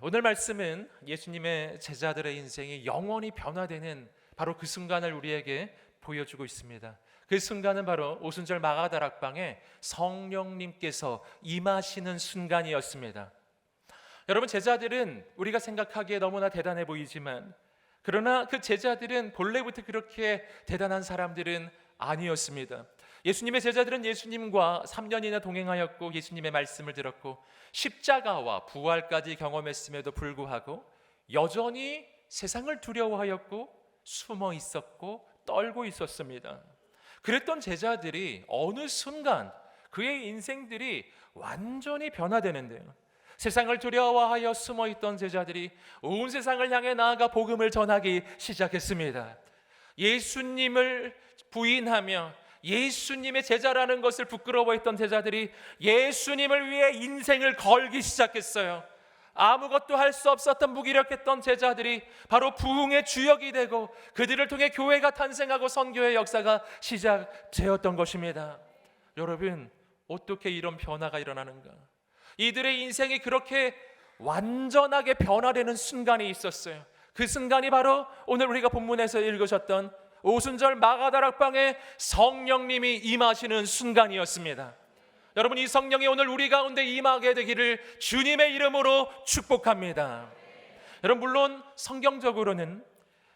오늘 말씀은 예수님의 제자들의 인생이 영원히 변화되는 바로 그 순간을 우리에게 보여주고 있습니다. 그 순간은 바로 오순절 마가다락방에 성령님께서 임하시는 순간이었습니다. 여러분, 제자들은 우리가 생각하기에 너무나 대단해 보이지만, 그러나 그 제자들은 본래부터 그렇게 대단한 사람들은 아니었습니다. 예수님의 제자들은 예수님과 3년이나 동행하였고 예수님의 말씀을 들었고 십자가와 부활까지 경험했음에도 불구하고 여전히 세상을 두려워하였고 숨어 있었고 떨고 있었습니다. 그랬던 제자들이 어느 순간 그의 인생들이 완전히 변화되는데요. 세상을 두려워하여 숨어있던 제자들이 온 세상을 향해 나아가 복음을 전하기 시작했습니다. 예수님을 부인하며 예수님의 제자라는 것을 부끄러워했던 제자들이 예수님을 위해 인생을 걸기 시작했어요. 아무것도 할 수 없었던 무기력했던 제자들이 바로 부흥의 주역이 되고 그들을 통해 교회가 탄생하고 선교의 역사가 시작되었던 것입니다. 여러분, 어떻게 이런 변화가 일어나는가? 이들의 인생이 그렇게 완전하게 변화되는 순간이 있었어요. 그 순간이 바로 오늘 우리가 본문에서 읽으셨던 오순절 마가다락방에 성령님이 임하시는 순간이었습니다. 여러분, 이 성령이 오늘 우리 가운데 임하게 되기를 주님의 이름으로 축복합니다. 여러분, 물론 성경적으로는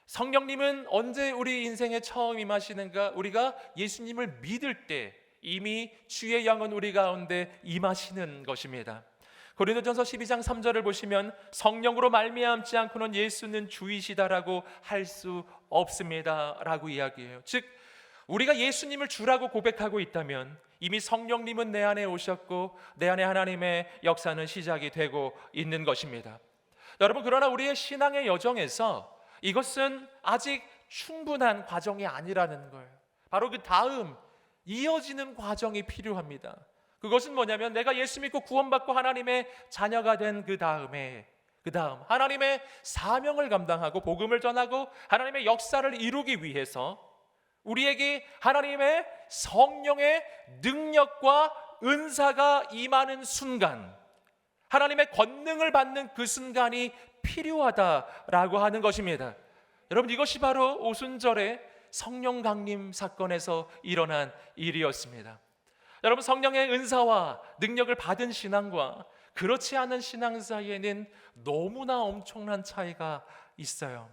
성령님은 언제 우리 인생에 처음 임하시는가? 우리가 예수님을 믿을 때 이미 주의 영은 우리 가운데 임하시는 것입니다. 고린도전서 12장 3절을 보시면 성령으로 말미암지 않고는 예수는 주이시다라고 할 수 없습니다 라고 이야기해요. 즉, 우리가 예수님을 주라고 고백하고 있다면 이미 성령님은 내 안에 오셨고 내 안에 하나님의 역사는 시작이 되고 있는 것입니다. 여러분, 그러나 우리의 신앙의 여정에서 이것은 아직 충분한 과정이 아니라는 거예요. 바로 그 다음 이어지는 과정이 필요합니다. 그것은 뭐냐면 내가 예수 믿고 구원받고 하나님의 자녀가 된 그 다음 하나님의 사명을 감당하고 복음을 전하고 하나님의 역사를 이루기 위해서 우리에게 하나님의 성령의 능력과 은사가 임하는 순간, 하나님의 권능을 받는 그 순간이 필요하다라고 하는 것입니다. 여러분, 이것이 바로 오순절의 성령 강림 사건에서 일어난 일이었습니다. 여러분, 성령의 은사와 능력을 받은 신앙과 그렇지 않은 신앙 사이에는 너무나 엄청난 차이가 있어요.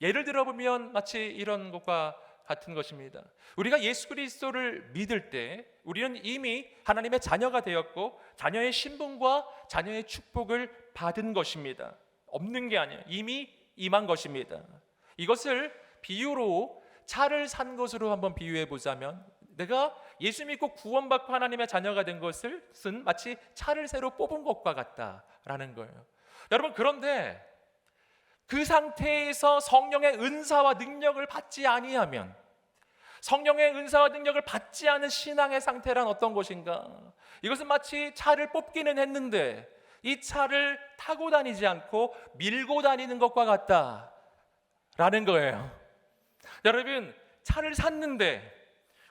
예를 들어보면 마치 이런 것과 같은 것입니다. 우리가 예수 그리스도를 믿을 때 우리는 이미 하나님의 자녀가 되었고 자녀의 신분과 자녀의 축복을 받은 것입니다. 없는 게 아니에요. 이미 임한 것입니다. 이것을 비유로 차를 산 것으로 한번 비유해 보자면, 내가 예수 믿고 구원받고 하나님의 자녀가 된 것은 마치 차를 새로 뽑은 것과 같다라는 거예요. 여러분, 그런데 그 상태에서 성령의 은사와 능력을 받지 아니하면, 성령의 은사와 능력을 받지 않은 신앙의 상태란 어떤 것인가? 이것은 마치 차를 뽑기는 했는데 이 차를 타고 다니지 않고 밀고 다니는 것과 같다라는 거예요. 여러분, 차를 샀는데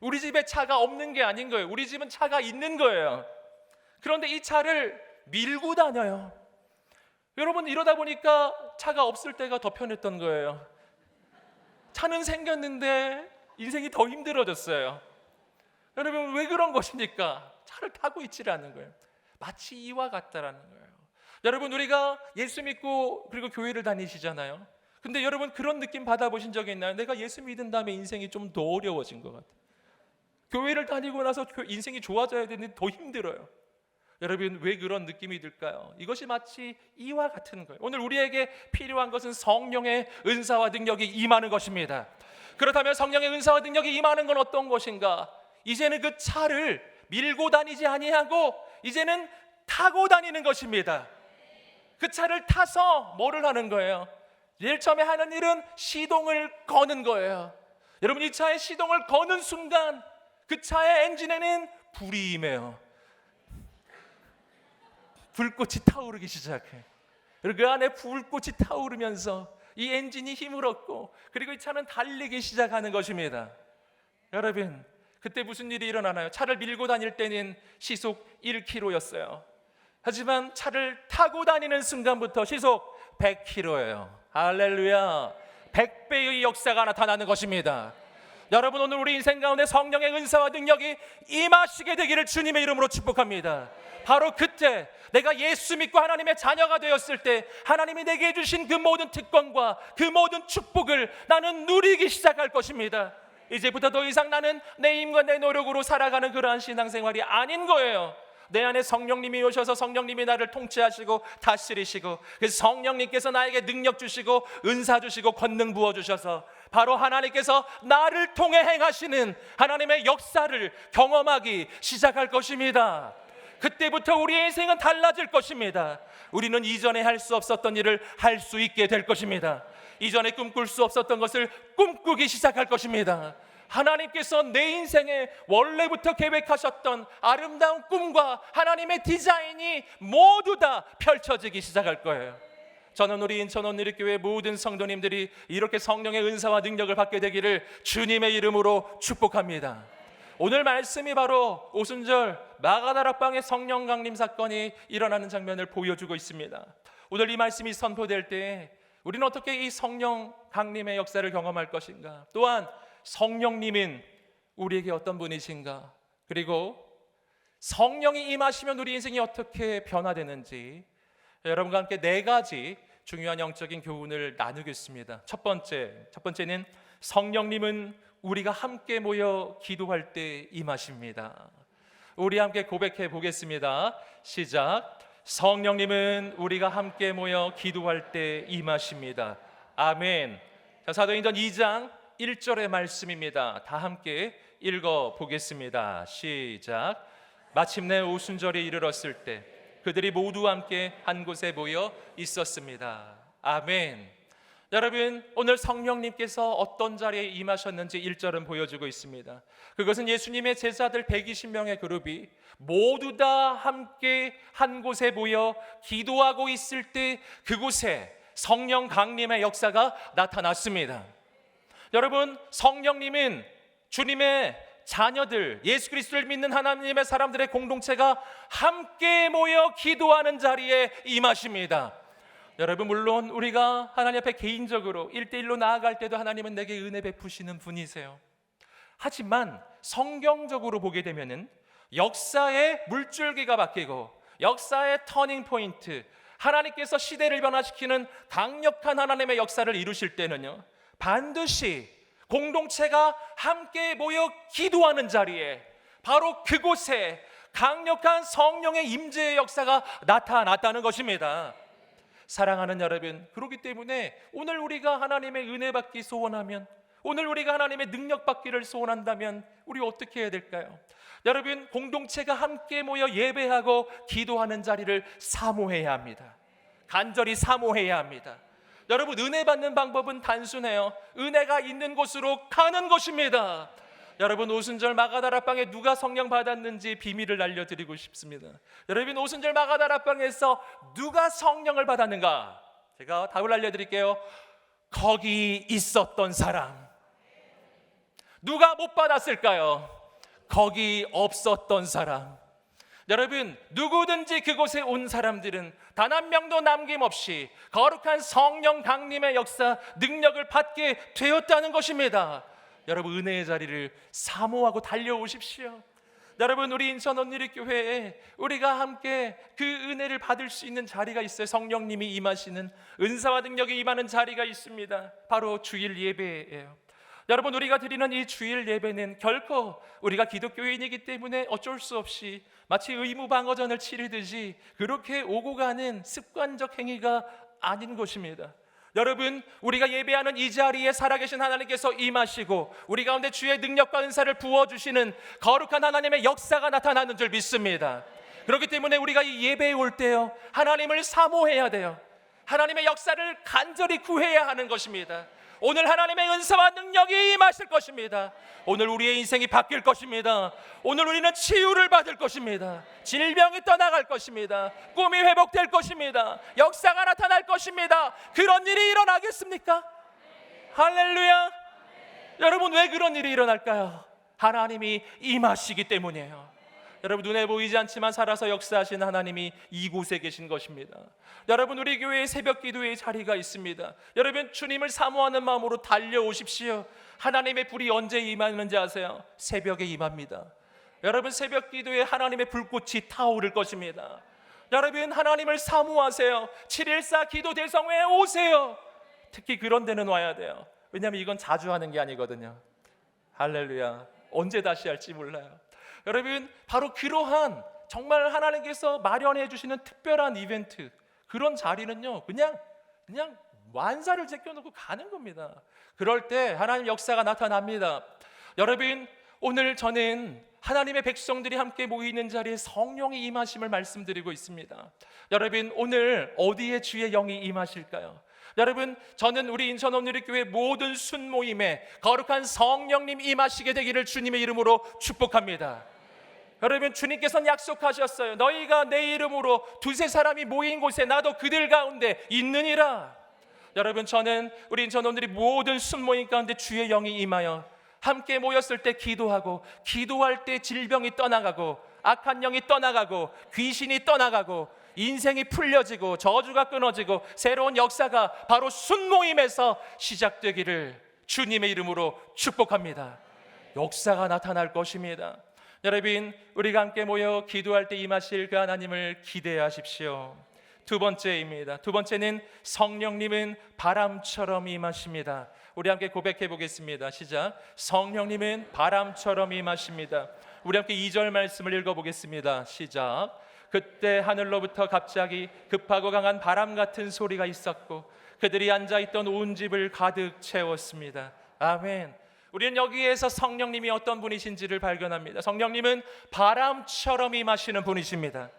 우리 집에 차가 없는 게 아닌 거예요. 우리 집은 차가 있는 거예요. 그런데 이 차를 밀고 다녀요. 여러분, 이러다 보니까 차가 없을 때가 더 편했던 거예요. 차는 생겼는데 인생이 더 힘들어졌어요. 여러분, 왜 그런 것입니까? 차를 타고 있지 않는 거예요. 마치 이와 같다라는 거예요. 여러분, 우리가 예수 믿고 그리고 교회를 다니시잖아요. 근데 여러분, 그런 느낌 받아보신 적이 있나요? 내가 예수 믿은 다음에 인생이 좀 더 어려워진 것 같아요. 교회를 다니고 나서 인생이 좋아져야 되는데 더 힘들어요. 여러분, 왜 그런 느낌이 들까요? 이것이 마치 이와 같은 거예요. 오늘 우리에게 필요한 것은 성령의 은사와 능력이 임하는 것입니다. 그렇다면 성령의 은사와 능력이 임하는 건 어떤 것인가? 이제는 그 차를 밀고 다니지 아니하고 이제는 타고 다니는 것입니다. 그 차를 타서 뭐를 하는 거예요? 제일 처음에 하는 일은 시동을 거는 거예요. 여러분, 이 차에 시동을 거는 순간 그 차의 엔진에는 불이 임해요. 불꽃이 타오르기 시작해. 그리고 그 안에 불꽃이 타오르면서 이 엔진이 힘을 얻고 그리고 이 차는 달리기 시작하는 것입니다. 여러분, 그때 무슨 일이 일어나나요? 차를 밀고 다닐 때는 시속 1km였어요. 하지만 차를 타고 다니는 순간부터 시속 100km예요. 할렐루야. 100배의 역사가 나타나는 것입니다. 여러분, 오늘 우리 인생 가운데 성령의 은사와 능력이 임하시게 되기를 주님의 이름으로 축복합니다. 바로 그때 내가 예수 믿고 하나님의 자녀가 되었을 때 하나님이 내게 주신 그 모든 특권과 그 모든 축복을 나는 누리기 시작할 것입니다. 이제부터 더 이상 나는 내 힘과 내 노력으로 살아가는 그러한 신앙생활이 아닌 거예요. 내 안에 성령님이 오셔서 성령님이 나를 통치하시고 다스리시고, 그래서 성령님께서 나에게 능력 주시고 은사 주시고 권능 부어주셔서 바로 하나님께서 나를 통해 행하시는 하나님의 역사를 경험하기 시작할 것입니다. 그때부터 우리의 인생은 달라질 것입니다. 우리는 이전에 할 수 없었던 일을 할 수 있게 될 것입니다. 이전에 꿈꿀 수 없었던 것을 꿈꾸기 시작할 것입니다. 하나님께서 내 인생에 원래부터 계획하셨던 아름다운 꿈과 하나님의 디자인이 모두 다 펼쳐지기 시작할 거예요. 저는 우리 인천 온누리교회 모든 성도님들이 이렇게 성령의 은사와 능력을 받게 되기를 주님의 이름으로 축복합니다. 오늘 말씀이 바로 오순절 마가다락방의 성령 강림 사건이 일어나는 장면을 보여주고 있습니다. 오늘 이 말씀이 선포될 때 우리는 어떻게 이 성령 강림의 역사를 경험할 것인가? 또한 성령님은 우리에게 어떤 분이신가? 그리고 성령이 임하시면 우리 인생이 어떻게 변화되는지 여러분과 함께 4가지 중요한 영적인 교훈을 나누겠습니다. 첫 번째는 성령님은 우리가 함께 모여 기도할 때 임하십니다. 우리 함께 고백해 보겠습니다. 시작. 성령님은 우리가 함께 모여 기도할 때 임하십니다. 아멘. 자, 사도행전 2장 1절의 말씀입니다. 다 함께 읽어 보겠습니다. 시작. 마침내 오순절이 이르렀을 때 그들이 모두 함께 한 곳에 모여 있었습니다. 아멘. 여러분, 오늘 성령님께서 어떤 자리에 임하셨는지 1절은 보여주고 있습니다. 그것은 예수님의 제자들 120명의 그룹이 모두 다 함께 한 곳에 모여 기도하고 있을 때 그곳에 성령 강림의 역사가 나타났습니다. 여러분, 성령님은 주님의 자녀들, 예수 그리스도를 믿는 하나님의 사람들의 공동체가 함께 모여 기도하는 자리에 임하십니다. 여러분, 물론 우리가 하나님 앞에 개인적으로 1대1로 나아갈 때도 하나님은 내게 은혜 베푸시는 분이세요. 하지만 성경적으로 보게 되면은 역사의 물줄기가 바뀌고 역사의 터닝 포인트, 하나님께서 시대를 변화시키는 강력한 하나님의 역사를 이루실 때는요, 반드시 공동체가 함께 모여 기도하는 자리에 바로 그곳에 강력한 성령의 임재의 역사가 나타났다는 것입니다. 사랑하는 여러분, 그렇기 때문에 오늘 우리가 하나님의 은혜 받기 소원하면, 오늘 우리가 하나님의 능력 받기를 소원한다면 우리 어떻게 해야 될까요? 여러분, 공동체가 함께 모여 예배하고 기도하는 자리를 사모해야 합니다. 간절히 사모해야 합니다. 여러분, 은혜 받는 방법은 단순해요. 은혜가 있는 곳으로 가는 것입니다. 여러분, 오순절 마가다락방에 누가 성령 받았는지 비밀을 알려드리고 싶습니다. 여러분, 오순절 마가다락방에서 누가 성령을 받았는가? 제가 답을 알려드릴게요. 거기 있었던 사람. 누가 못 받았을까요? 거기 없었던 사람. 여러분, 누구든지 그곳에 온 사람들은 단 한 명도 남김없이 거룩한 성령 강림의 역사, 능력을 받게 되었다는 것입니다. 여러분, 은혜의 자리를 사모하고 달려오십시오. 여러분, 우리 인천 온누리교회에 우리가 함께 그 은혜를 받을 수 있는 자리가 있어요. 성령님이 임하시는, 은사와 능력이 임하는 자리가 있습니다. 바로 주일 예배예요. 여러분, 우리가 드리는 이 주일 예배는 결코 우리가 기독교인이기 때문에 어쩔 수 없이 마치 의무방어전을 치르듯이 그렇게 오고 가는 습관적 행위가 아닌 것입니다. 여러분, 우리가 예배하는 이 자리에 살아계신 하나님께서 임하시고 우리 가운데 주의 능력과 은사를 부어주시는 거룩한 하나님의 역사가 나타나는 줄 믿습니다. 그렇기 때문에 우리가 이 예배에 올 때요, 하나님을 사모해야 돼요. 하나님의 역사를 간절히 구해야 하는 것입니다. 오늘 하나님의 은사와 능력이 임하실 것입니다. 오늘 우리의 인생이 바뀔 것입니다. 오늘 우리는 치유를 받을 것입니다. 질병이 떠나갈 것입니다. 꿈이 회복될 것입니다. 역사가 나타날 것입니다. 그런 일이 일어나겠습니까? 할렐루야. 여러분, 왜 그런 일이 일어날까요? 하나님이 임하시기 때문이에요. 여러분, 눈에 보이지 않지만 살아서 역사하신 하나님이 이곳에 계신 것입니다. 여러분, 우리 교회에 새벽 기도의 자리가 있습니다. 여러분, 주님을 사모하는 마음으로 달려오십시오. 하나님의 불이 언제 임하는지 아세요? 새벽에 임합니다. 여러분, 새벽 기도에 하나님의 불꽃이 타오를 것입니다. 여러분, 하나님을 사모하세요. 714 기도 대성회에 오세요. 특히 그런 데는 와야 돼요. 왜냐하면 이건 자주 하는 게 아니거든요. 할렐루야. 언제 다시 할지 몰라요. 여러분, 바로 그러한 정말 하나님께서 마련해 주시는 특별한 이벤트, 그런 자리는요, 그냥 완사를 제껴놓고 가는 겁니다. 그럴 때 하나님 역사가 나타납니다. 여러분, 오늘 저는 하나님의 백성들이 함께 모이는 자리에 성령의 임하심을 말씀드리고 있습니다. 여러분, 오늘 어디에 주의 영이 임하실까요? 여러분, 저는 우리 인천 온누리교회 모든 순모임에 거룩한 성령님 임하시게 되기를 주님의 이름으로 축복합니다. 여러분, 주님께서는 약속하셨어요. 너희가 내 이름으로 두세 사람이 모인 곳에 나도 그들 가운데 있느니라. 여러분, 저는 우리 인천 온누리 모든 순모임 가운데 주의 영이 임하여 함께 모였을 때 기도하고, 기도할 때 질병이 떠나가고, 악한 영이 떠나가고, 귀신이 떠나가고, 인생이 풀려지고, 저주가 끊어지고, 새로운 역사가 바로 순모임에서 시작되기를 주님의 이름으로 축복합니다. 역사가 나타날 것입니다. 여러분, 우리가 함께 모여 기도할 때 임하실 그 하나님을 기대하십시오. 두 번째입니다. 두 번째는 성령님은 바람처럼 임하십니다. 우리 함께 고백해 보겠습니다. 시작. 성령님은 바람처럼 임하십니다. 우리 함께 2절 말씀을 읽어보겠습니다. 시작. 그때 하늘로부터 갑자기 급하고 강한 바람 같은 소리가 있었고 그들이 앉아있던 온 집을 가득 채웠습니다. 아멘. 우리는 여기에서 성령님이 어떤 분이신지를 발견합니다. 성령님은 바람처럼 임하시는 분이십니다.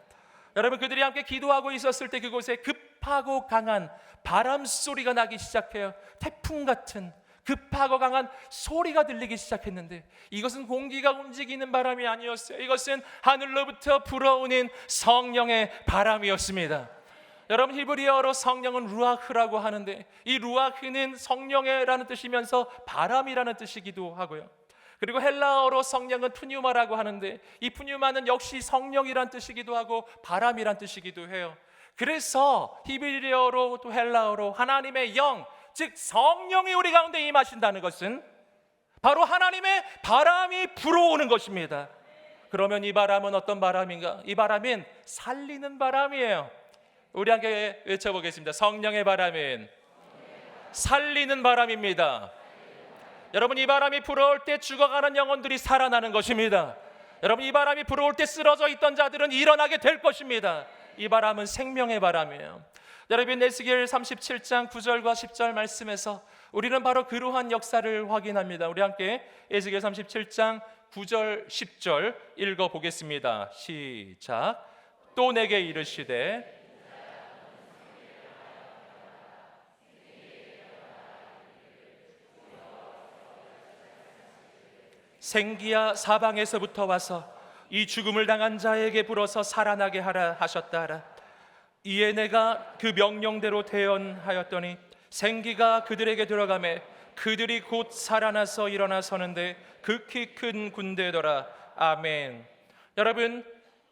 여러분, 그들이 함께 기도하고 있었을 때 그곳에 급하고 강한 바람 소리가 나기 시작해요. 태풍 같은 급하고 강한 소리가 들리기 시작했는데 이것은 공기가 움직이는 바람이 아니었어요. 이것은 하늘로부터 불어오는 성령의 바람이었습니다. 여러분, 히브리어로 성령은 루아흐라고 하는데 이 루아흐는 성령의라는 뜻이면서 바람이라는 뜻이기도 하고요. 그리고 헬라어로 성령은 푸뉴마라고 하는데 이 푸뉴마는 역시 성령이란 뜻이기도 하고 바람이란 뜻이기도 해요. 그래서 히브리어로 또 헬라어로 하나님의 영, 즉 성령이 우리 가운데 임하신다는 것은 바로 하나님의 바람이 불어오는 것입니다. 그러면 이 바람은 어떤 바람인가? 이 바람은 살리는 바람이에요. 우리 함께 외쳐보겠습니다. 성령의 바람은 살리는 바람입니다. 여러분, 이 바람이 불어올 때 죽어가는 영혼들이 살아나는 것입니다. 여러분, 이 바람이 불어올 때 쓰러져 있던 자들은 일어나게 될 것입니다. 이 바람은 생명의 바람이에요. 여러분, 에스겔 37장 9절과 10절 말씀에서 우리는 바로 그러한 역사를 확인합니다. 우리 함께 에스겔 37장 9절 10절 읽어보겠습니다. 시작. 또 내게 이르시되 생기야 사방에서부터 와서 이 죽음을 당한 자에게 불어서 살아나게 하라 하셨다 하라. 이에 내가 그 명령대로 대언하였더니 생기가 그들에게 들어가매 그들이 곧 살아나서 일어나 서는데 극히 큰 군대더라. 아멘. 여러분,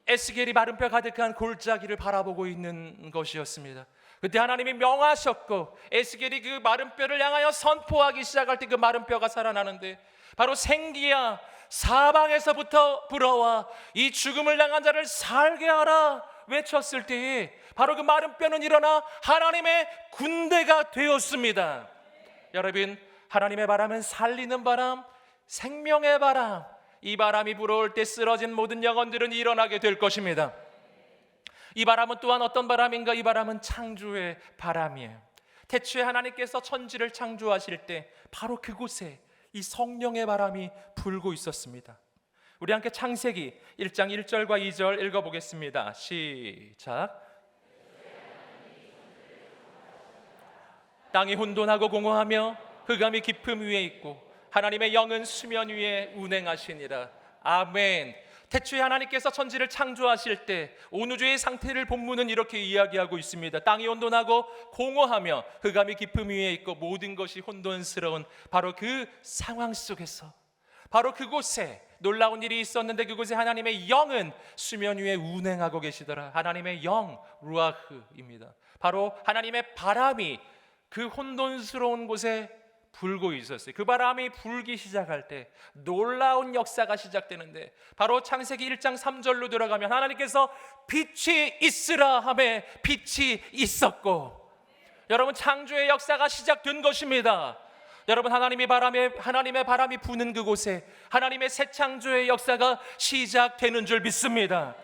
에스겔이 마른뼈 가득한 골짜기를 바라보고 있는 것이었습니다. 그때 하나님이 명하셨고 에스겔이 그 마른뼈를 향하여 선포하기 시작할 때 그 마른뼈가 살아나는데 바로 생기야 사방에서부터 불어와 이 죽음을 당한 자를 살게 하라 외쳤을 때에 바로 그 마른 뼈는 일어나 하나님의 군대가 되었습니다. 여러분, 하나님의 바람은 살리는 바람, 생명의 바람. 이 바람이 불어올 때 쓰러진 모든 영혼들은 일어나게 될 것입니다. 이 바람은 또한 어떤 바람인가? 이 바람은 창조의 바람이에요. 태초에 하나님께서 천지를 창조하실 때 바로 그곳에 이 성령의 바람이 불고 있었습니다. 우리 함께 창세기 1장 1절과 2절 읽어보겠습니다. 시작. 땅이 혼돈하고 공허하며 흑암이 깊음 위에 있고 하나님의 영은 수면 위에 운행하시니라. 아멘. 태초에 하나님께서 천지를 창조하실 때 온 우주의 상태를 본문은 이렇게 이야기하고 있습니다. 땅이 혼돈하고 공허하며 흑암이 깊음 위에 있고 모든 것이 혼돈스러운 바로 그 상황 속에서 바로 그곳에 놀라운 일이 있었는데 그곳에 하나님의 영은 수면 위에 운행하고 계시더라. 하나님의 영 루아흐입니다. 바로 하나님의 바람이 그 혼돈스러운 곳에 불고 있었어요. 그 바람이 불기 시작할 때 놀라운 역사가 시작되는데, 바로 창세기 1장 3절로 들어가면 하나님께서 빛이 있으라 하매 빛이 있었고, 여러분 창조의 역사가 시작된 것입니다. 여러분 하나님의 바람이 부는 그곳에 하나님의 새 창조의 역사가 시작되는 줄 믿습니다.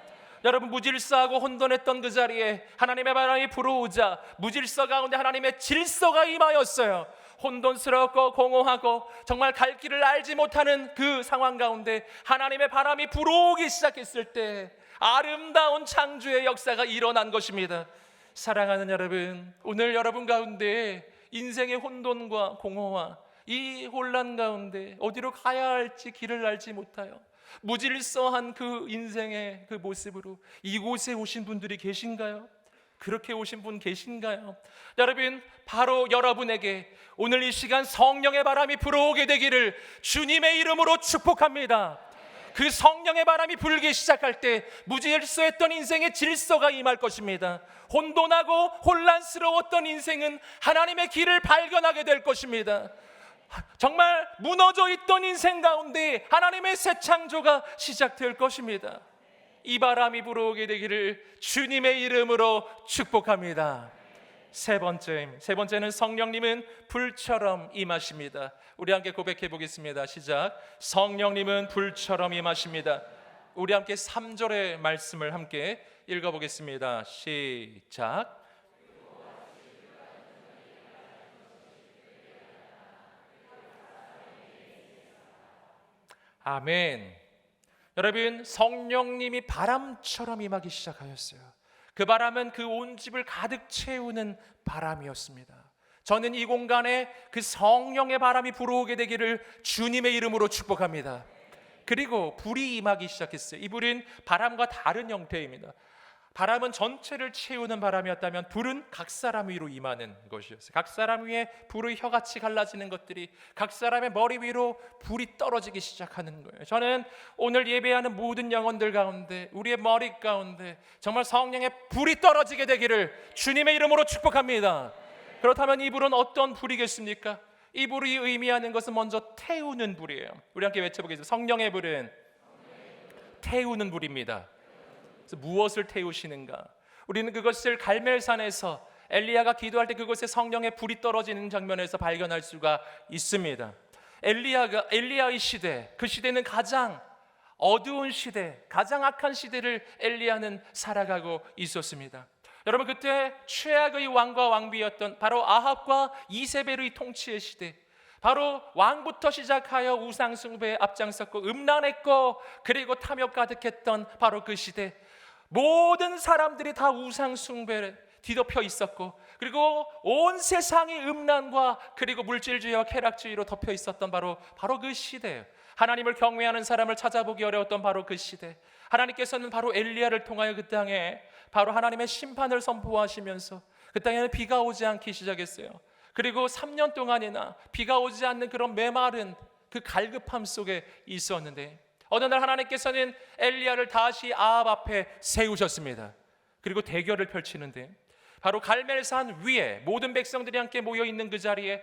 여러분 무질서하고 혼돈했던 그 자리에 하나님의 바람이 불어오자 무질서 가운데 하나님의 질서가 임하였어요. 혼돈스럽고 공허하고 정말 갈 길을 알지 못하는 그 상황 가운데 하나님의 바람이 불어오기 시작했을 때 아름다운 창조의 역사가 일어난 것입니다. 사랑하는 여러분, 오늘 여러분 가운데 인생의 혼돈과 공허와 이 혼란 가운데 어디로 가야 할지 길을 알지 못하여 무질서한 그 인생의 그 모습으로 이곳에 오신 분들이 계신가요? 그렇게 오신 분 계신가요? 여러분, 바로 여러분에게 오늘 이 시간 성령의 바람이 불어오게 되기를 주님의 이름으로 축복합니다. 그 성령의 바람이 불기 시작할 때 무질서했던 인생의 질서가 임할 것입니다. 혼돈하고 혼란스러웠던 인생은 하나님의 길을 발견하게 될 것입니다. 정말 무너져 있던 인생 가운데 하나님의 새 창조가 시작될 것입니다. 이 바람이 불어오게 되기를 주님의 이름으로 축복합니다. 세 번째는 성령님은 불처럼 임하십니다. 우리 함께 고백해 보겠습니다. 시작. 성령님은 불처럼 임하십니다. 우리 함께 3절의 말씀을 함께 읽어보겠습니다. 시작. 아멘. 여러분, 성령님이 바람처럼 임하기 시작하였어요. 그 바람은 그 온 집을 가득 채우는 바람이었습니다. 저는 이 공간에 그 성령의 바람이 불어오게 되기를 주님의 이름으로 축복합니다. 그리고 불이 임하기 시작했어요. 이 불은 바람과 다른 형태입니다. 바람은 전체를 채우는 바람이었다면 불은 각 사람 위로 임하는 것이었어요. 각 사람 위에 불의 혀같이 갈라지는 것들이 각 사람의 머리 위로 불이 떨어지기 시작하는 거예요. 저는 오늘 예배하는 모든 영혼들 가운데 우리의 머리 가운데 정말 성령의 불이 떨어지게 되기를 주님의 이름으로 축복합니다. 그렇다면 이 불은 어떤 불이겠습니까? 이 불이 의미하는 것은 먼저 태우는 불이에요. 우리 함께 외쳐보겠습니다. 성령의 불은 태우는 불입니다. 무엇을 태우시는가? 우리는 그것을 갈멜산에서 엘리야가 기도할 때 그곳에 성령의 불이 떨어지는 장면에서 발견할 수가 있습니다. 엘리야의 시대, 그 시대는 가장 어두운 시대, 가장 악한 시대를 엘리야는 살아가고 있었습니다. 여러분, 그때 최악의 왕과 왕비였던 바로 아합과 이세벨의 통치의 시대, 바로 왕부터 시작하여 우상 숭배에 앞장섰고 음란했고 그리고 탐욕 가득했던 바로 그 시대, 모든 사람들이 다 우상 숭배에 뒤덮여 있었고 그리고 온 세상이 음란과 그리고 물질주의와 쾌락주의로 덮여 있었던 바로 그 시대예요. 하나님을 경외하는 사람을 찾아보기 어려웠던 바로 그 시대, 하나님께서는 바로 엘리야를 통하여 그 땅에 바로 하나님의 심판을 선포하시면서 그 땅에는 비가 오지 않기 시작했어요. 그리고 3년 동안이나 비가 오지 않는 그런 메마른 그 갈급함 속에 있었는데 어느 날 하나님께서는 엘리야를 다시 아합 앞에 세우셨습니다. 그리고 대결을 펼치는데 바로 갈멜산 위에 모든 백성들이 함께 모여 있는 그 자리에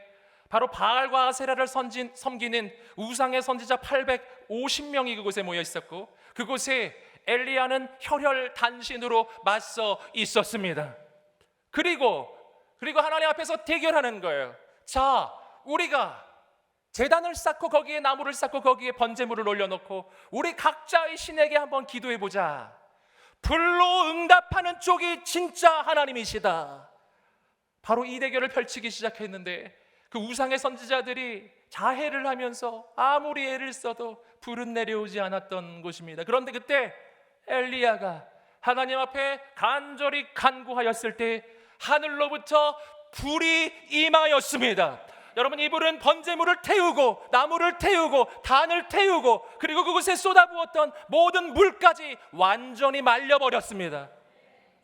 바로 바알과 아세라를 섬기는 우상의 선지자 850명이 그곳에 모여 있었고 그곳에 엘리야는 혈혈단신으로 맞서 있었습니다. 그리고 하나님 앞에서 대결하는 거예요. 자, 우리가 제단을 쌓고 거기에 나무를 쌓고 거기에 번제물을 올려놓고 우리 각자의 신에게 한번 기도해보자. 불로 응답하는 쪽이 진짜 하나님이시다. 바로 이 대결을 펼치기 시작했는데 그 우상의 선지자들이 자해를 하면서 아무리 애를 써도 불은 내려오지 않았던 곳입니다. 그런데 그때 엘리야가 하나님 앞에 간절히 간구하였을 때 하늘로부터 불이 임하였습니다. 여러분, 이 불은 번제물을 태우고 나무를 태우고 단을 태우고 그리고 그곳에 쏟아부었던 모든 물까지 완전히 말려버렸습니다.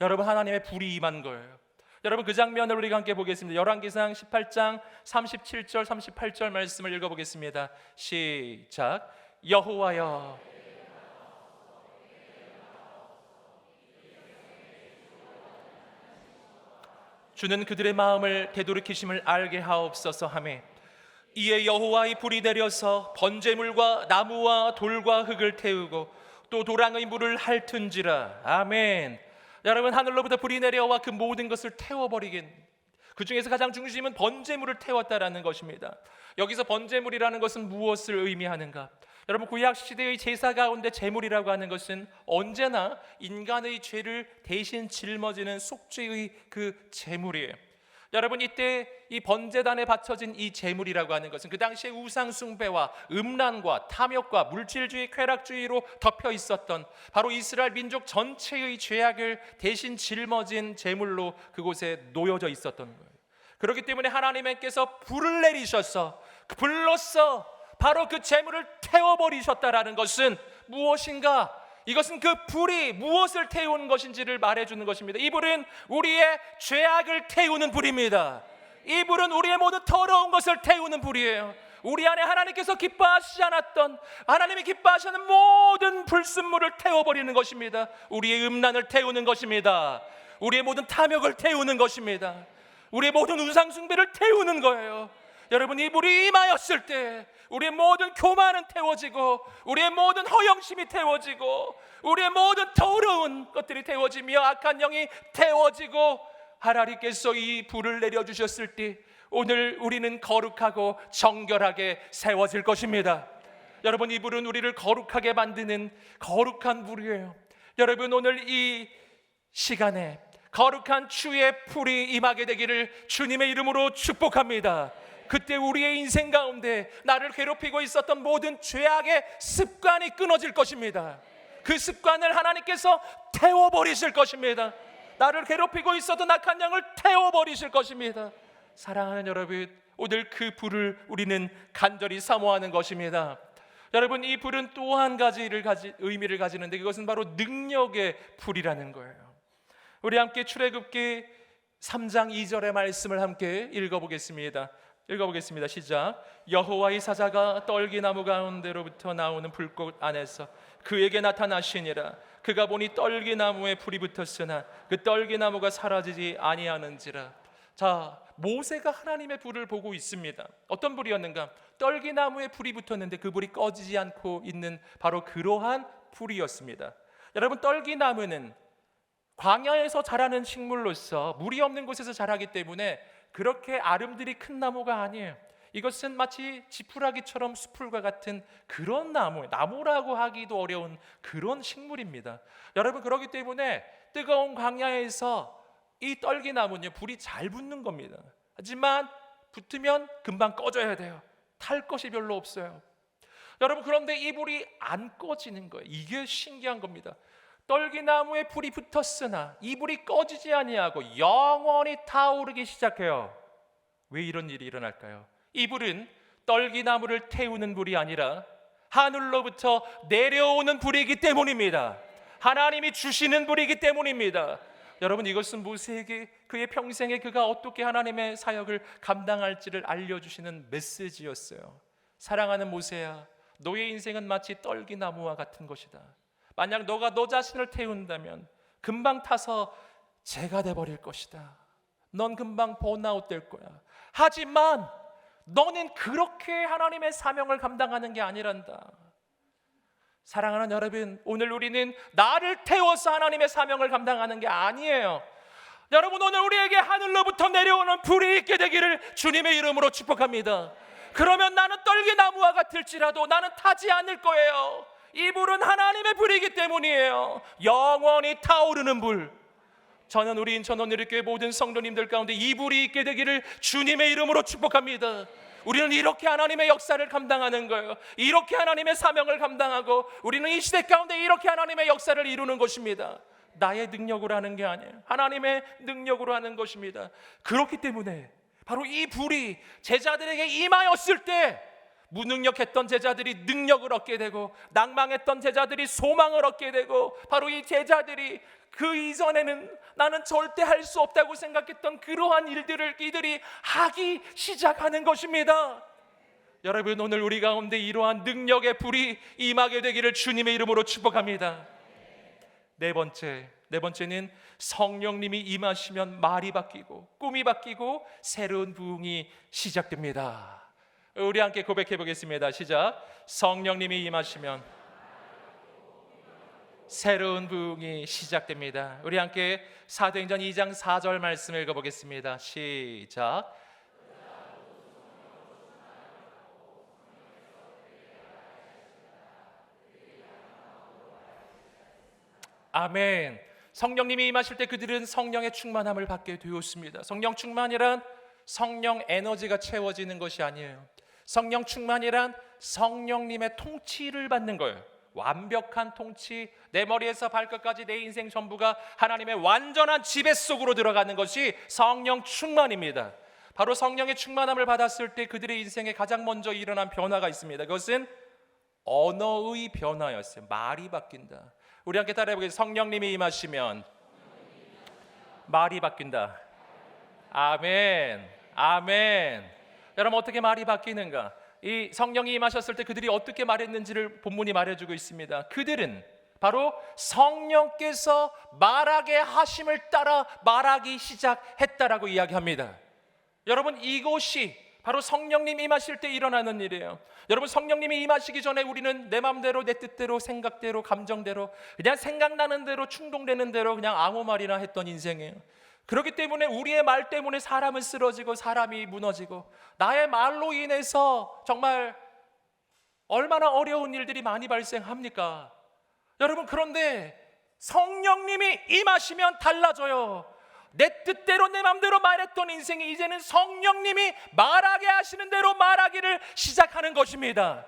여러분, 하나님의 불이 임한 거예요. 여러분, 그 장면을 우리가 함께 보겠습니다. 열왕기상 18장 37절 38절 말씀을 읽어보겠습니다. 시작. 여호와여, 주는 그들의 마음을 되돌이키심을 알게 하옵소서 하매 이에 여호와의 불이 내려서 번제물과 나무와 돌과 흙을 태우고 또 도랑의 물을 핥은지라. 아멘. 여러분, 하늘로부터 불이 내려와 그 모든 것을 태워버리긴, 그 중에서 가장 중심은 번제물을 태웠다라는 것입니다. 여기서 번제물이라는 것은 무엇을 의미하는가? 여러분, 구약 시대의 제사 가운데 제물이라고 하는 것은 언제나 인간의 죄를 대신 짊어지는 속죄의 그 제물이에요. 여러분, 이때 이 번제단에 바쳐진 이 제물이라고 하는 것은 그 당시에 우상 숭배와 음란과 탐욕과 물질주의, 쾌락주의로 덮여 있었던 바로 이스라엘 민족 전체의 죄악을 대신 짊어진 제물로 그곳에 놓여져 있었던 거예요. 그렇기 때문에 하나님께서 불을 내리셔서 그 불로써 바로 그 제물을 태워버리셨다라는 것은 무엇인가? 이것은 그 불이 무엇을 태우는 것인지를 말해주는 것입니다. 이 불은 우리의 죄악을 태우는 불입니다. 이 불은 우리의 모든 더러운 것을 태우는 불이에요. 우리 안에 하나님께서 기뻐하시지 않았던, 하나님이 기뻐하시는 모든 불순물을 태워버리는 것입니다. 우리의 음란을 태우는 것입니다. 우리의 모든 탐욕을 태우는 것입니다. 우리의 모든 우상숭배를 태우는 거예요. 여러분, 이 불이 임하였을 때 우리의 모든 교만은 태워지고, 우리의 모든 허영심이 태워지고, 우리의 모든 더러운 것들이 태워지며 악한 영이 태워지고, 하나님께서 이 불을 내려주셨을 때 오늘 우리는 거룩하고 정결하게 세워질 것입니다. 여러분, 이 불은 우리를 거룩하게 만드는 거룩한 불이에요. 여러분, 오늘 이 시간에 거룩한 주의 불이 임하게 되기를 주님의 이름으로 축복합니다. 그때 우리의 인생 가운데 나를 괴롭히고 있었던 모든 죄악의 습관이 끊어질 것입니다. 그 습관을 하나님께서 태워버리실 것입니다. 나를 괴롭히고 있었던 악한 영을 태워버리실 것입니다. 사랑하는 여러분, 오늘 그 불을 우리는 간절히 사모하는 것입니다. 여러분, 이 불은 또 한 가지를 의미를 가지는데 그것은 바로 능력의 불이라는 거예요. 우리 함께 출애굽기 3장 2절의 말씀을 함께 읽어보겠습니다. 시작. 여호와의 사자가 떨기나무 가운데로부터 나오는 불꽃 안에서 그에게 나타나시니라. 그가 보니 떨기나무에 불이 붙었으나 그 떨기나무가 사라지지 아니하는지라. 자, 모세가 하나님의 불을 보고 있습니다. 어떤 불이었는가? 떨기나무에 불이 붙었는데 그 불이 꺼지지 않고 있는 바로 그러한 불이었습니다. 여러분, 떨기나무는 광야에서 자라는 식물로서 물이 없는 곳에서 자라기 때문에 그렇게 아름드리 큰 나무가 아니에요. 이것은 마치 지푸라기처럼 수풀과 같은 그런 나무라고 하기도 어려운 그런 식물입니다. 여러분, 그렇기 때문에 뜨거운 광야에서 이 떨기나무는요, 불이 잘 붙는 겁니다. 하지만 붙으면 금방 꺼져야 돼요. 탈 것이 별로 없어요. 여러분, 그런데 이 불이 안 꺼지는 거예요. 이게 신기한 겁니다. 떨기나무에 불이 붙었으나 이 불이 꺼지지 아니하고 영원히 타오르기 시작해요. 왜 이런 일이 일어날까요? 이 불은 떨기나무를 태우는 불이 아니라 하늘로부터 내려오는 불이기 때문입니다. 하나님이 주시는 불이기 때문입니다. 여러분, 이것은 모세에게 그의 평생에 그가 어떻게 하나님의 사역을 감당할지를 알려주시는 메시지였어요. 사랑하는 모세야, 너의 인생은 마치 떨기나무와 같은 것이다. 만약 너가 너 자신을 태운다면 금방 타서 재가 돼버릴 것이다. 넌 금방 번아웃 될 거야. 하지만 너는 그렇게 하나님의 사명을 감당하는 게 아니란다. 사랑하는 여러분, 오늘 우리는 나를 태워서 하나님의 사명을 감당하는 게 아니에요. 여러분, 오늘 우리에게 하늘로부터 내려오는 불이 있게 되기를 주님의 이름으로 축복합니다. 그러면 나는 떨기나무와 같을지라도 나는 타지 않을 거예요. 이 불은 하나님의 불이기 때문이에요. 영원히 타오르는 불. 저는 우리 인천 온누리교회 모든 성도님들 가운데 이 불이 있게 되기를 주님의 이름으로 축복합니다. 우리는 이렇게 하나님의 역사를 감당하는 거예요. 이렇게 하나님의 사명을 감당하고 우리는 이 시대 가운데 이렇게 하나님의 역사를 이루는 것입니다. 나의 능력으로 하는 게 아니에요. 하나님의 능력으로 하는 것입니다. 그렇기 때문에 바로 이 불이 제자들에게 임하였을 때 무능력했던 제자들이 능력을 얻게 되고 낭망했던 제자들이 소망을 얻게 되고 바로 이 제자들이 그 이전에는 나는 절대 할 수 없다고 생각했던 그러한 일들을 이들이 하기 시작하는 것입니다. 여러분, 오늘 우리 가운데 이러한 능력의 불이 임하게 되기를 주님의 이름으로 축복합니다. 네 번째는 성령님이 임하시면 말이 바뀌고 꿈이 바뀌고 새로운 부흥이 시작됩니다. 우리 함께 고백해 보겠습니다. 시작. 성령님이 임하시면 새로운 부흥이 시작됩니다. 우리 함께 사도행전 2장 4절 말씀 읽어보겠습니다. 시작. 아멘. 성령님이 임하실 때 그들은 성령의 충만함을 받게 되었습니다. 성령 충만이란 성령 에너지가 채워지는 것이 아니에요. 성령 충만이란 성령님의 통치를 받는 거예요. 완벽한 통치, 내 머리에서 발끝까지 내 인생 전부가 하나님의 완전한 지배 속으로 들어가는 것이 성령 충만입니다. 바로 성령의 충만함을 받았을 때 그들의 인생에 가장 먼저 일어난 변화가 있습니다. 그것은 언어의 변화였어요. 말이 바뀐다. 우리 함께 따라해보겠습니다. 성령님이 임하시면 말이 바뀐다. 아멘. 아멘. 여러분, 어떻게 말이 바뀌는가? 이 성령이 임하셨을 때 그들이 어떻게 말했는지를 본문이 말해주고 있습니다. 그들은 바로 성령께서 말하게 하심을 따라 말하기 시작했다라고 이야기합니다. 여러분, 이것이 바로 성령님 임하실 때 일어나는 일이에요. 여러분, 성령님이 임하시기 전에 우리는 내 마음대로, 내 뜻대로, 생각대로, 감정대로, 그냥 생각나는 대로, 충동되는 대로 그냥 아무 말이나 했던 인생이에요. 그렇기 때문에 우리의 말 때문에 사람은 쓰러지고 사람이 무너지고, 나의 말로 인해서 정말 얼마나 어려운 일들이 많이 발생합니까? 여러분, 그런데 성령님이 임하시면 달라져요. 내 뜻대로 내 마음대로 말했던 인생이 이제는 성령님이 말하게 하시는 대로 말하기를 시작하는 것입니다.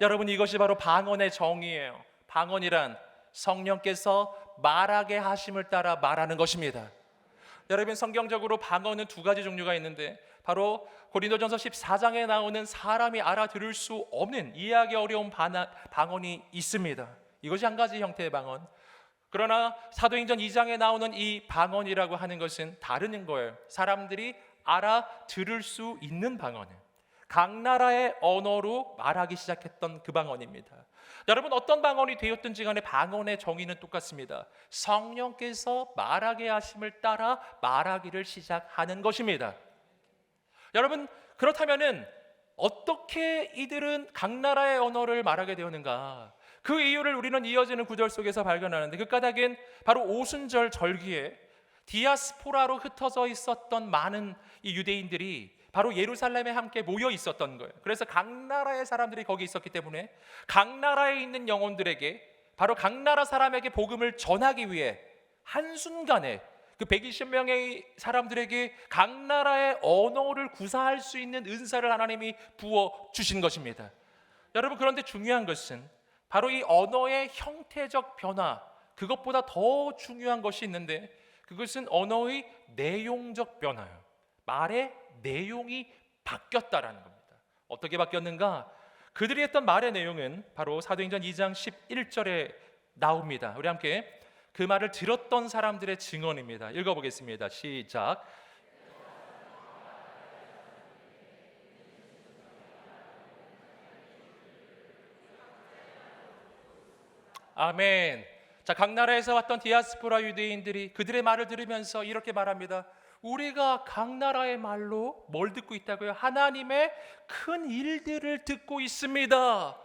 여러분, 이것이 바로 방언의 정의예요. 방언이란 성령께서 말하게 하심을 따라 말하는 것입니다. 여러분, 성경적으로 방언은 두 가지 종류가 있는데 바로 고린도전서 14장에 나오는 사람이 알아들을 수 없는, 이해하기 어려운 방언이 있습니다. 이것이 한 가지 형태의 방언. 그러나 사도행전 2장에 나오는 이 방언이라고 하는 것은 다른 거예요. 사람들이 알아들을 수 있는 방언이에요. 각 나라의 언어로 말하기 시작했던 그 방언입니다. 여러분, 어떤 방언이 되었든지 간에 방언의 정의는 똑같습니다. 성령께서 말하게 하심을 따라 말하기를 시작하는 것입니다. 여러분, 그렇다면은 어떻게 이들은 각 나라의 언어를 말하게 되었는가? 그 이유를 우리는 이어지는 구절 속에서 발견하는데, 그 까닭은 바로 오순절 절기에 디아스포라로 흩어져 있었던 많은 이 유대인들이 바로 예루살렘에 함께 모여 있었던 거예요. 그래서 각 나라의 사람들이 거기 있었기 때문에 각 나라에 있는 영혼들에게, 바로 각 나라 사람에게 복음을 전하기 위해 한순간에 그 120명의 사람들에게 각 나라의 언어를 구사할 수 있는 은사를 하나님이 부어 주신 것입니다. 여러분, 그런데 중요한 것은 바로 이 언어의 형태적 변화, 그것보다 더 중요한 것이 있는데 그것은 언어의 내용적 변화예요. 말의 내용이 바뀌었다라는 겁니다. 어떻게 바뀌었는가? 그들이 했던 말의 내용은 바로 사도행전 2장 11절에 나옵니다. 우리 함께 그 말을 들었던 사람들의 증언입니다. 읽어보겠습니다. 시작. 아멘. 자, 각 나라에서 왔던 디아스포라 유대인들이 그들의 말을 들으면서 이렇게 말합니다. 우리가 각 나라의 말로 뭘 듣고 있다고요? 하나님의 큰 일들을 듣고 있습니다.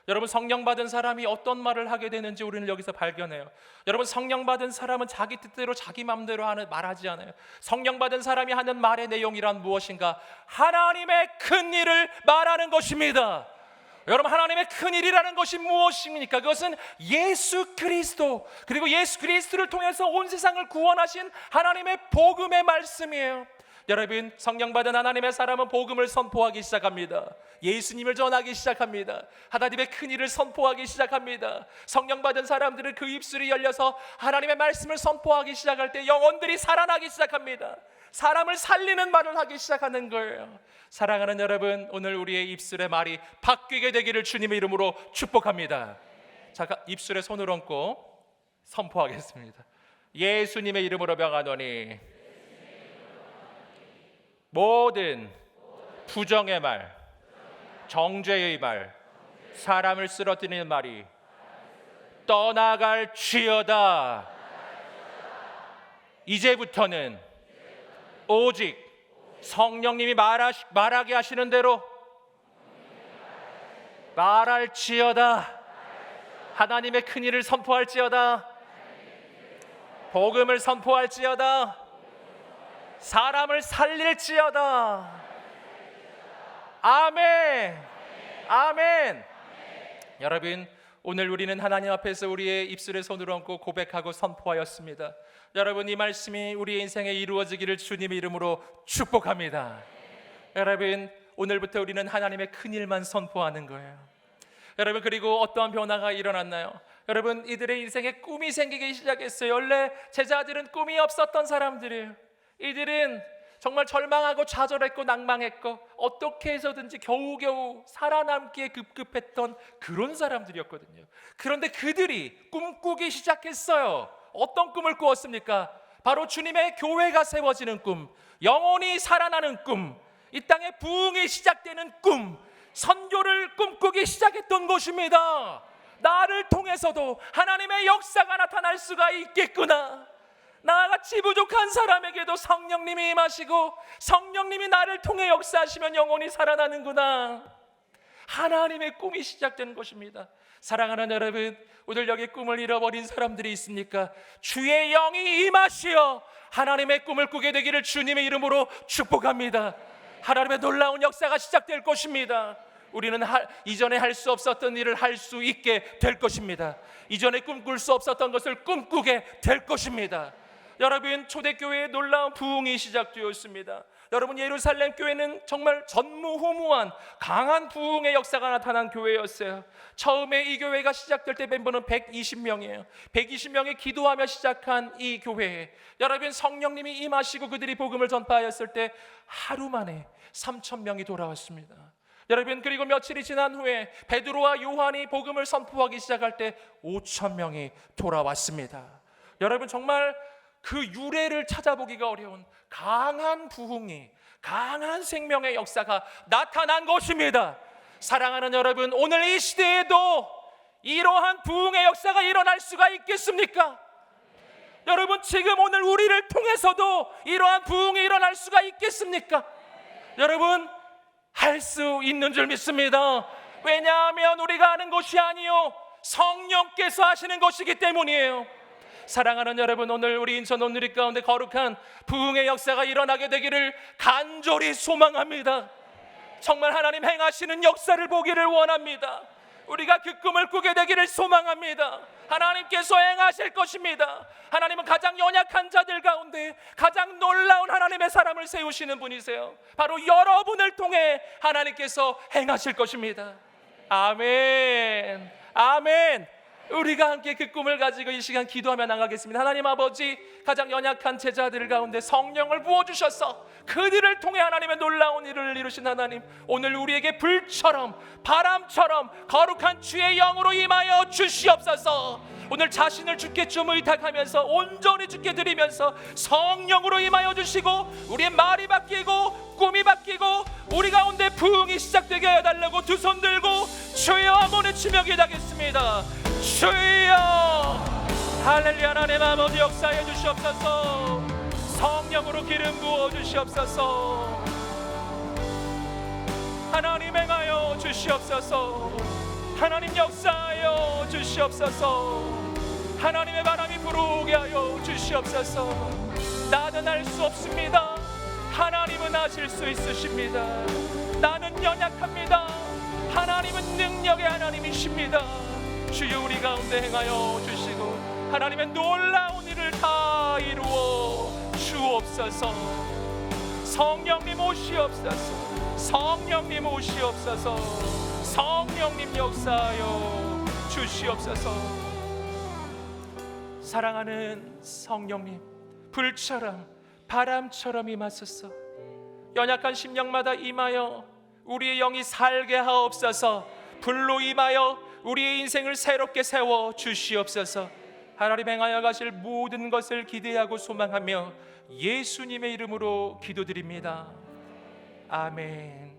여러분, 성령 받은 사람이 어떤 말을 하게 되는지 우리는 여기서 발견해요. 여러분, 성령 받은 사람은 자기 뜻대로 자기 마음대로 말하지 않아요. 성령 받은 사람이 하는 말의 내용이란 무엇인가? 하나님의 큰 일을 말하는 것입니다. 여러분, 하나님의 큰 일이라는 것이 무엇입니까? 그것은 예수 그리스도, 그리고 예수 그리스도를 통해서 온 세상을 구원하신 하나님의 복음의 말씀이에요. 여러분, 성령 받은 하나님의 사람은 복음을 선포하기 시작합니다. 예수님을 전하기 시작합니다. 하나님의 큰 일을 선포하기 시작합니다. 성령 받은 사람들은 그 입술이 열려서 하나님의 말씀을 선포하기 시작할 때 영혼들이 살아나기 시작합니다. 사람을 살리는 말을 하기 시작하는 거예요. 사랑하는 여러분, 오늘 우리의 입술의 말이 바뀌게 되기를 주님의 이름으로 축복합니다. 자, 입술에 손을 얹고 선포하겠습니다. 예수님의 이름으로 명하노니 모든 부정의 말, 정죄의 말, 사람을 쓰러뜨리는 말이 떠나갈지어다. 이제부터는 오직 성령님이 말하게 하시는 대로 말할지어다. 하나님의 큰일을 선포할지어다. 복음을 선포할지어다. 사람을 살릴지어다. 아멘. 아멘. 여러분, 오늘 우리는 하나님 앞에서 우리의 입술에 손을 얹고 고백하고 선포하였습니다. 여러분, 이 말씀이 우리의 인생에 이루어지기를 주님의 이름으로 축복합니다. 여러분, 오늘부터 우리는 하나님의 큰일만 선포하는 거예요. 여러분, 그리고 어떠한 변화가 일어났나요? 여러분, 이들의 인생에 꿈이 생기기 시작했어요. 원래 제자들은 꿈이 없었던 사람들이에요. 이들은 정말 절망하고 좌절했고 낭망했고 어떻게 해서든지 겨우겨우 살아남기에 급급했던 그런 사람들이었거든요. 그런데 그들이 꿈꾸기 시작했어요. 어떤 꿈을 꾸었습니까? 바로 주님의 교회가 세워지는 꿈, 영혼이 살아나는 꿈, 이 땅에 부흥이 시작되는 꿈, 선교를 꿈꾸기 시작했던 것입니다. 나를 통해서도 하나님의 역사가 나타날 수가 있겠구나. 나같이 부족한 사람에게도 성령님이 임하시고 성령님이 나를 통해 역사하시면 영혼이 살아나는구나. 하나님의 꿈이 시작되는 것입니다. 사랑하는 여러분, 오늘 여기 꿈을 잃어버린 사람들이 있습니까? 주의 영이 임하시어 하나님의 꿈을 꾸게 되기를 주님의 이름으로 축복합니다. 하나님의 놀라운 역사가 시작될 것입니다. 우리는 이전에 할 수 없었던 일을 할 수 있게 될 것입니다. 이전에 꿈꿀 수 없었던 것을 꿈꾸게 될 것입니다. 여러분, 초대교회의 놀라운 부흥이 시작되었습니다. 여러분, 예루살렘 교회는 정말 전무후무한 강한 부흥의 역사가 나타난 교회였어요. 처음에 이 교회가 시작될 때 멤버는 120명이에요. 120명이 기도하며 시작한 이 교회에 여러분, 성령님이 임하시고 그들이 복음을 전파하였을 때 하루 만에 3,000명이 돌아왔습니다. 여러분, 그리고 며칠이 지난 후에 베드로와 요한이 복음을 선포하기 시작할 때 5,000명이 돌아왔습니다. 여러분, 정말 그 유래를 찾아보기가 어려운 강한 부흥이, 강한 생명의 역사가 나타난 것입니다. 사랑하는 여러분, 오늘 이 시대에도 이러한 부흥의 역사가 일어날 수가 있겠습니까? 여러분, 지금 오늘 우리를 통해서도 이러한 부흥이 일어날 수가 있겠습니까? 여러분, 할 수 있는 줄 믿습니다. 왜냐하면 우리가 하는 것이 아니요 성령께서 하시는 것이기 때문이에요. 사랑하는 여러분, 오늘 우리 인천 온누리 가운데 거룩한 부흥의 역사가 일어나게 되기를 간절히 소망합니다. 정말 하나님 행하시는 역사를 보기를 원합니다. 우리가 그 꿈을 꾸게 되기를 소망합니다. 하나님께서 행하실 것입니다. 하나님은 가장 연약한 자들 가운데 가장 놀라운 하나님의 사람을 세우시는 분이세요. 바로 여러분을 통해 하나님께서 행하실 것입니다. 아멘. 아멘. 우리가 함께 그 꿈을 가지고 이 시간 기도하며 나가겠습니다. 하나님 아버지, 가장 연약한 제자들 가운데 성령을 부어주셔서 그들을 통해 하나님의 놀라운 일을 이루신 하나님, 오늘 우리에게 불처럼 바람처럼 거룩한 주의 영으로 임하여 주시옵소서. 오늘 자신을 주께 좀 의탁하면서 온전히 주께 드리면서 성령으로 임하여 주시고 우리의 말이 바뀌고 꿈이 바뀌고 우리 가운데 부흥이 시작되게 해달라고 두 손 들고 주여 한번 외치며 기도하겠습니다. 주여, 할렐루야. 하나님 아버지, 역사해 주시옵소서. 성령으로 기름 부어 주시옵소서. 하나님 행하여 주시옵소서. 하나님 역사하여 주시옵소서. 하나님의 바람이 불어오게 하여 주시옵소서. 나는 할 수 없습니다. 하나님은 하실 수 있으십니다. 나는 연약합니다. 하나님은 능력의 하나님이십니다. 주여, 우리 가운데 행하여 주시고 하나님의 놀라운 일을 다 이루어 주옵소서. 성령님 오시옵소서. 성령님 오시옵소서. 성령님 역사하여 주시옵소서. 사랑하는 성령님, 불처럼 바람처럼 임하소서. 연약한 심령마다 임하여 우리의 영이 살게 하옵소서. 불로 임하여 우리의 인생을 새롭게 세워 주시옵소서. 하나님 행하여 가실 모든 것을 기대하고 소망하며 예수님의 이름으로 기도드립니다. 아멘.